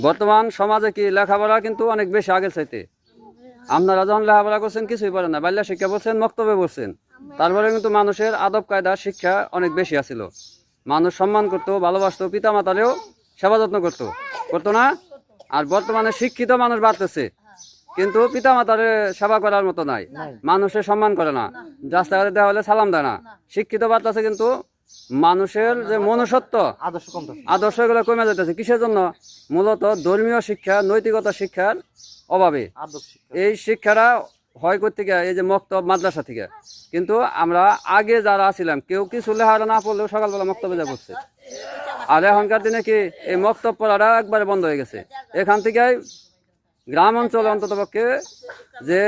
বর্তমান সমাজে কি লেখাপড়া কিন্তু অনেক বেশি আগের চাইতে। আপনারা যখন লেখাপড়া করছেন কিছুই পারেন না, বাল্য শিক্ষা বলছেন, মক্তবে বলছেন, তারপরে কিন্তু মানুষের আদব কায়দা শিক্ষা অনেক বেশি আছিল। মানুষ সম্মান করতো, ভালোবাসতো, পিতা মাতারেও সেবা যত্ন করতো না। আর বর্তমানে শিক্ষিত মানুষ বাড়তেছে, কিন্তু পিতা মাতারে সেবা করার মতো নাই, মানুষের সম্মান করে না, রাস্তাঘাটে দেওয়া হলে সালাম দেয় না। শিক্ষিত বাড়তেছে কিন্তু মানুষের যে মনুষ্যত্ব আদর্শ এগুলো কমে যেতেছে। কিসের জন্য? মূলত ধর্মীয় শিক্ষা, নৈতিকতা শিক্ষার অভাবে। এই শিক্ষাটা হয় করতে গিয়ে এই যে মক্তব মাদ্রাসা থেকে। কিন্তু আমরা আগে যারা আছিলাম কেউ কিছু লেখাপড়া না পড়লেও সকালবেলা মক্তবে যা পড়ছে। আর এখনকার দিনে কি এই মক্তব পড়াটা একবারে বন্ধ হয়ে গেছে। এখান থেকে গ্রাম অঞ্চলে অন্তত পক্ষে যে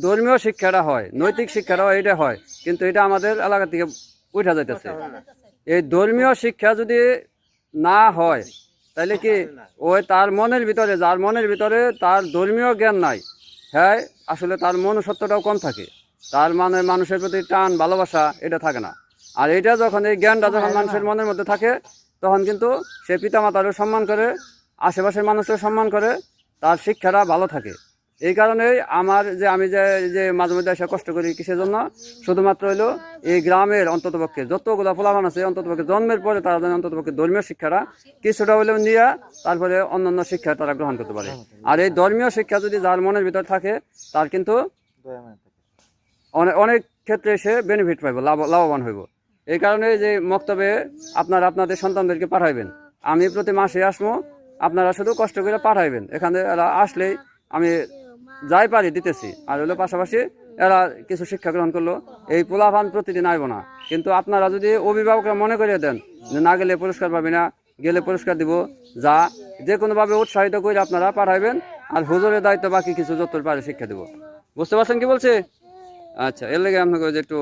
ধর্মীয় শিক্ষাটা হয়, নৈতিক শিক্ষাটা হয়, এটা হয়, কিন্তু এটা আমাদের এলাকা থেকে উঠা যাইতেছে। এই ধর্মীয় শিক্ষা যদি না হয় তাহলে কি ওই তার মনের ভিতরে, যার মনের ভিতরে তার ধর্মীয় জ্ঞান নাই, হ্যাঁ আসলে তার মনুষ্যত্বটাও কম থাকে, তার মানে মানুষের প্রতি টান ভালোবাসা এটা থাকে না। আর এটা যখন এই জ্ঞানটা যখন মানুষের মনের মধ্যে থাকে তখন কিন্তু সে পিতামাতারও সম্মান করে, আশেপাশের মানুষের সম্মান করে, তার শিক্ষাটা ভালো থাকে। এই কারণেই আমি যে মাঝে মধ্যে এসে কষ্ট করি কিসের জন্য? শুধুমাত্র হইলো এই গ্রামের অন্ততপক্ষে যতগুলো পোলাপান আছে অন্ততপক্ষে জন্মের পরে তারা যেন অন্ততপক্ষে ধর্মীয় শিক্ষাটা কিছুটা হলেও নিয়ে তারপরে অন্যান্য শিক্ষা তারা গ্রহণ করতে পারে। আর এই ধর্মীয় শিক্ষা যদি যার মনের ভিতর থাকে তার কিন্তু অনেক ক্ষেত্রে সে বেনিফিট পাইব, লাভবান হইব। এই কারণে যে মক্তবে আপনারা আপনাদের সন্তানদেরকে পাঠাইবেন। আমি প্রতি মাসে আসবো, আপনারা শুধু কষ্ট করে পাঠাইবেন। এখানে এরা আসলেই আমি যাই পারি দিতেছি। আর হলো পাশাপাশি এরা কিছু শিক্ষা গ্রহণ করলো। এই পোলাপান প্রতিদিন আইব না, কিন্তু আপনারা যদি অভিভাবকরা মনে করিয়ে দেন যে না গেলে পুরস্কার পাবি না, গেলে পুরস্কার দিব, যা যে কোনোভাবে উৎসাহিত করে আপনারা পাঠাইবেন। আর হুজুরের দায়িত্ব বাকি কিছু যত পারে শিক্ষা দিব। বুঝতে পারছেন কি বলছে? আচ্ছা, এর লেগে আপনাকে একটু